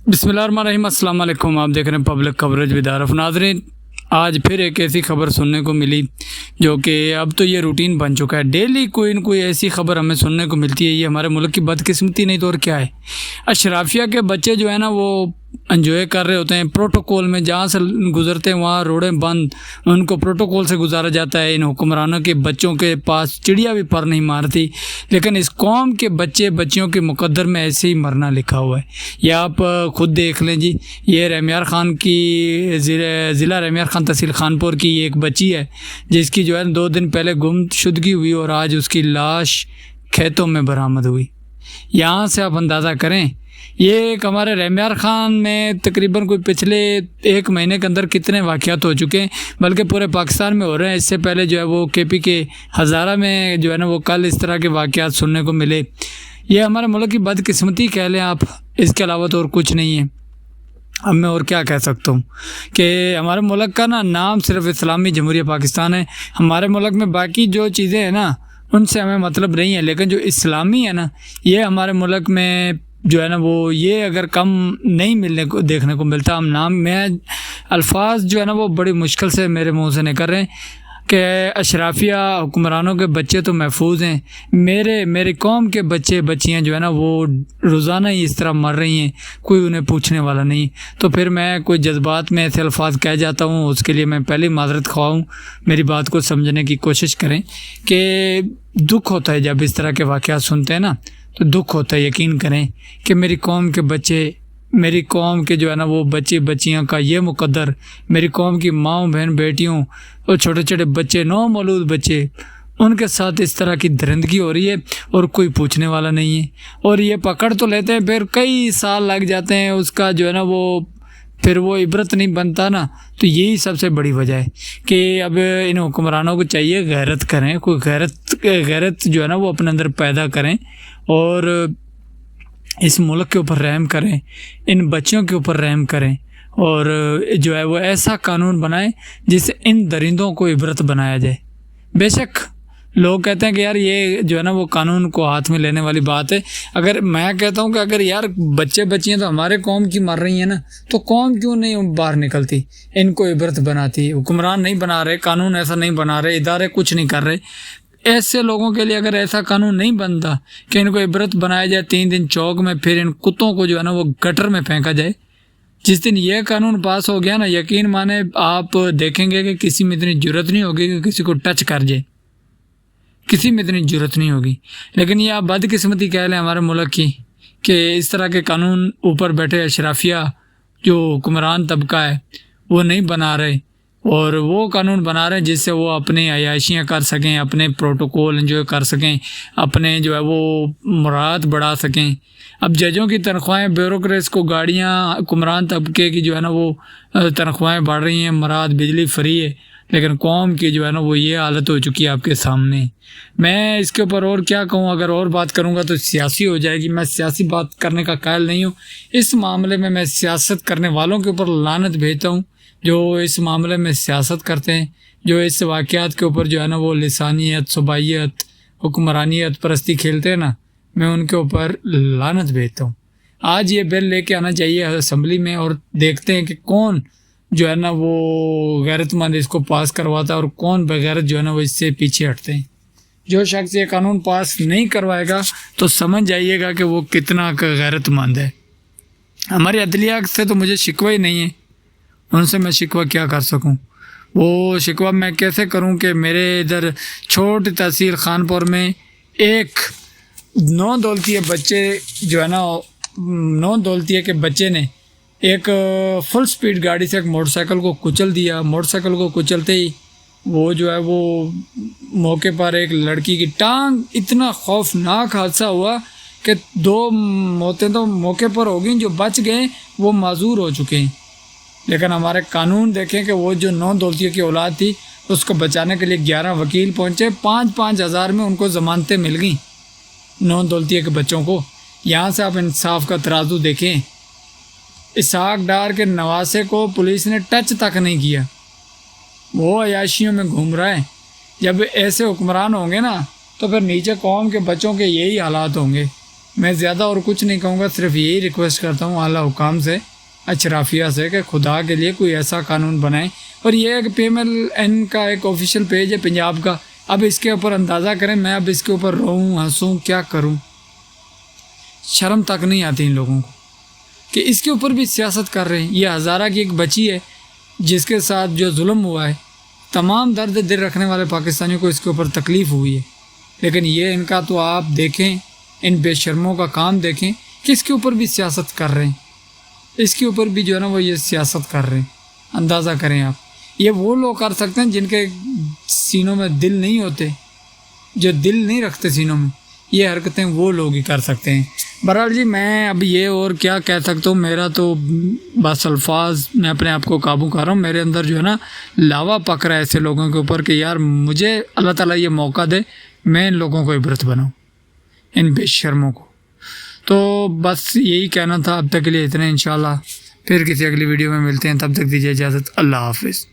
بسم اللہ الرحمن الرحیم۔ السلام علیکم، آپ دیکھ رہے ہیں پبلک کوریج ود عارف۔ ناظرین، آج پھر ایک ایسی خبر سننے کو ملی جو کہ اب تو یہ روٹین بن چکا ہے۔ ڈیلی کوئی نہ کوئی ایسی خبر ہمیں سننے کو ملتی ہے۔ یہ ہمارے ملک کی بدقسمتی نہیں تو اور کیا ہے۔ اشرافیہ کے بچے جو ہے نا وہ انجوائے کر رہے ہوتے ہیں پروٹوکول میں، جہاں سے گزرتے ہیں وہاں روڈیں بند، ان کو پروٹوکول سے گزارا جاتا ہے۔ ان حکمرانوں کے بچوں کے پاس چڑیا بھی پر نہیں مارتی، لیکن اس قوم کے بچیوں کے مقدر میں ایسے ہی مرنا لکھا ہوا ہے۔ یہ آپ خود دیکھ لیں جی، یہ رحمیار خان کی ضلع رحمیار خان تحصیل خانپور کی ایک بچی ہے جس کی جو ہے 2 دن پہلے گم شدگی ہوئی اور آج اس کی لاش کھیتوں میں برآمد ہوئی۔ یہاں سے آپ اندازہ کریں یہ ایک ہمارے رحمیار خان میں تقریباً کوئی پچھلے 1 مہینے کے اندر کتنے واقعات ہو چکے ہیں، بلکہ پورے پاکستان میں ہو رہے ہیں۔ اس سے پہلے جو ہے وہ کے پی کے ہزارہ میں جو ہے نا وہ کل اس طرح کے واقعات سننے کو ملے۔ یہ ہمارے ملک کی بدقسمتی کہہ لیں آپ، اس کے علاوہ تو اور کچھ نہیں ہے۔ اب میں اور کیا کہہ سکتا ہوں کہ ہمارے ملک کا نام صرف اسلامی جمہوریہ پاکستان ہے۔ ہمارے ملک میں باقی جو چیزیں ہیں نا ان سے ہمیں مطلب نہیں ہے، لیکن جو اسلامی ہے نا یہ ہمارے ملک میں جو ہے نا وہ یہ اگر کم نہیں دیکھنے کو ملتا۔ ہم نام میں الفاظ جو ہے نا وہ بڑی مشکل سے میرے منہ سے نکل رہے ہیں کہ اشرافیہ حکمرانوں کے بچے تو محفوظ ہیں، میری قوم کے بچیاں جو ہے نا وہ روزانہ ہی اس طرح مر رہی ہیں، کوئی انہیں پوچھنے والا نہیں۔ تو پھر میں کوئی جذبات میں ایسے الفاظ کہہ جاتا ہوں، اس کے لیے میں پہلے معذرت خواہ ہوں۔ میری بات کو سمجھنے کی کوشش کریں کہ دکھ ہوتا ہے جب اس طرح کے واقعات سنتے ہیں نا تو دکھ ہوتا ہے۔ یقین کریں کہ میری قوم کے بچے، میری قوم کے جو ہے نا وہ بچیاں کا یہ مقدر، میری قوم کی ماؤں بہن بیٹیوں اور چھوٹے چھوٹے بچے، نومولود بچے، ان کے ساتھ اس طرح کی درندگی ہو رہی ہے اور کوئی پوچھنے والا نہیں ہے۔ اور یہ پکڑ تو لیتے ہیں، پھر کئی سال لگ جاتے ہیں، اس کا جو ہے نا وہ پھر وہ عبرت نہیں بنتا نا۔ تو یہی سب سے بڑی وجہ ہے کہ اب ان حکمرانوں کو چاہیے غیرت کریں، کوئی غیرت جو ہے نا وہ اپنے اندر پیدا کریں اور اس ملک کے اوپر رحم کریں، ان بچوں کے اوپر رحم کریں، اور جو ہے وہ ایسا قانون بنائیں جس سے ان درندوں کو عبرت بنایا جائے۔ بے شک لوگ کہتے ہیں کہ یار یہ جو ہے نا وہ قانون کو ہاتھ میں لینے والی بات ہے۔ اگر میں کہتا ہوں کہ اگر یار بچیاں تو ہمارے قوم کی مر رہی ہیں نا تو قوم کیوں نہیں باہر نکلتی، ان کو عبرت بناتی؟ حکمران نہیں بنا رہے، قانون ایسا نہیں بنا رہے، ادارے کچھ نہیں کر رہے۔ ایسے لوگوں کے لیے اگر ایسا قانون نہیں بنتا کہ ان کو عبرت بنایا جائے 3 دن چوک میں، پھر ان کتوں کو جو ہے نا وہ گٹر میں پھینکا جائے، جس دن یہ قانون پاس ہو گیا نا یقین مانے آپ دیکھیں گے کہ کسی میں اتنی جرت نہیں ہوگی کہ کسی کو ٹچ کر جائے، کسی میں اتنی جرت نہیں ہوگی۔ لیکن یہ آپ بدقسمتی کہہ لیں ہمارے ملک کی کہ اس طرح کے قانون اوپر بیٹھے اشرافیہ جو حکمران طبقہ ہے وہ نہیں بنا رہے، اور وہ قانون بنا رہے ہیں جس سے وہ اپنی عیاشیاں کر سکیں، اپنے پروٹوکول انجوائے کر سکیں، اپنے جو ہے وہ مراد بڑھا سکیں۔ اب ججوں کی تنخواہیں، بیوروکریٹس کو گاڑیاں، حکمران طبقے کی جو ہے نا وہ تنخواہیں بڑھ رہی ہیں، مراد بجلی فری ہے، لیکن قوم کی جو ہے نا وہ یہ حالت ہو چکی ہے آپ کے سامنے۔ میں اس کے اوپر اور کیا کہوں، اگر اور بات کروں گا تو سیاسی ہو جائے گی۔ میں سیاسی بات کرنے کا قائل نہیں ہوں۔ اس معاملے میں سیاست کرنے والوں کے اوپر لعنت بھیجتا ہوں جو اس معاملے میں سیاست کرتے ہیں، جو اس واقعات کے اوپر جو ہے نا وہ لسانیت، صوبائیت، حکمرانیت پرستی کھیلتے ہیں نا، میں ان کے اوپر لعنت بھیجتا ہوں۔ آج یہ بل لے کے آنا چاہیے اسمبلی میں، اور دیکھتے ہیں کہ کون جو ہے نا وہ غیرت مند اس کو پاس کرواتا ہے اور کون بغیرت جو ہے نا وہ اس سے پیچھے ہٹتے ہیں۔ جو شخص یہ قانون پاس نہیں کروائے گا تو سمجھ جائیے گا کہ وہ کتنا غیرت مند ہے۔ ہماری عدلیہ سے تو مجھے شکوہ ہی نہیں ہے، ان سے میں شکوہ کیا کر سکوں؟ وہ شکوہ میں کیسے کروں کہ میرے ادھر چھوٹی تحصیل خانپور میں ایک 9 دولتیہ بچے جو ہے نا 9 دولتیہ کے بچے نے ایک فل سپیڈ گاڑی سے ایک موٹر سائیکل کو کچل دیا۔ موٹر سائیکل کو کچلتے ہی وہ جو ہے وہ موقع پر ایک لڑکی کی ٹانگ، اتنا خوفناک حادثہ ہوا کہ 2 موتیں تو موقع پر ہو گئیں، جو بچ گئے وہ معذور ہو چکے ہیں۔ لیکن ہمارے قانون دیکھیں کہ وہ جو 9 دولتیہ کی اولاد تھی اس کو بچانے کے لیے 11 وکیل پہنچے، 5-5 ہزار میں ان کو ضمانتیں مل گئیں 9 دولتیہ کے بچوں کو۔ یہاں سے آپ انصاف کا ترازو دیکھیں۔ اسحاق ڈار کے نواسے کو پولیس نے ٹچ تک نہیں کیا، وہ عیاشیوں میں گھوم رہا ہے۔ جب ایسے حکمران ہوں گے نا تو پھر نیچے قوم کے بچوں کے یہی حالات ہوں گے۔ میں زیادہ اور کچھ نہیں کہوں گا، صرف یہی ریکویسٹ کرتا ہوں اعلیٰ حکام سے، اشرافیہ سے، کہ خدا کے لیے کوئی ایسا قانون بنائیں۔ اور یہ ہے کہ پی ایم ایل این کا ایک آفیشیل پیج ہے پنجاب کا، اب اس کے اوپر اندازہ کریں میں اب اس کے اوپر روؤں ہنسوں کیا کروں، شرم تک نہیں آتی ان لوگوں کو کہ اس کے اوپر بھی سیاست کر رہے ہیں۔ یہ ہزارہ کی ایک بچی ہے جس کے ساتھ جو ظلم ہوا ہے، تمام درد دل رکھنے والے پاکستانیوں کو اس کے اوپر تکلیف ہوئی ہے، لیکن یہ ان کا تو آپ دیکھیں، ان بے شرموں کا کام دیکھیں کہ اس کے اوپر بھی سیاست کر رہے ہیں، اس کے اوپر بھی جو ہے نا وہ یہ سیاست کر رہے ہیں۔ اندازہ کریں آپ، یہ وہ لوگ کر سکتے ہیں جن کے سینوں میں دل نہیں ہوتے، جو دل نہیں رکھتے سینوں میں، یہ حرکتیں وہ لوگ ہی کر سکتے ہیں۔ بہرحال جی میں اب یہ اور کیا کہہ سکتا ہوں، میرا تو بس الفاظ، میں اپنے آپ کو قابو کر رہا ہوں، میرے اندر جو ہے نا لاوا پک رہا ہے ایسے لوگوں کے اوپر کہ یار مجھے اللہ تعالیٰ یہ موقع دے میں ان لوگوں کو عبرت بناؤں، ان بے شرموں کو۔ تو بس یہی کہنا تھا، اب تک کے لیے اتنا، انشاءاللہ پھر کسی اگلی ویڈیو میں ملتے ہیں، تب تک دیجیے اجازت، اللہ حافظ۔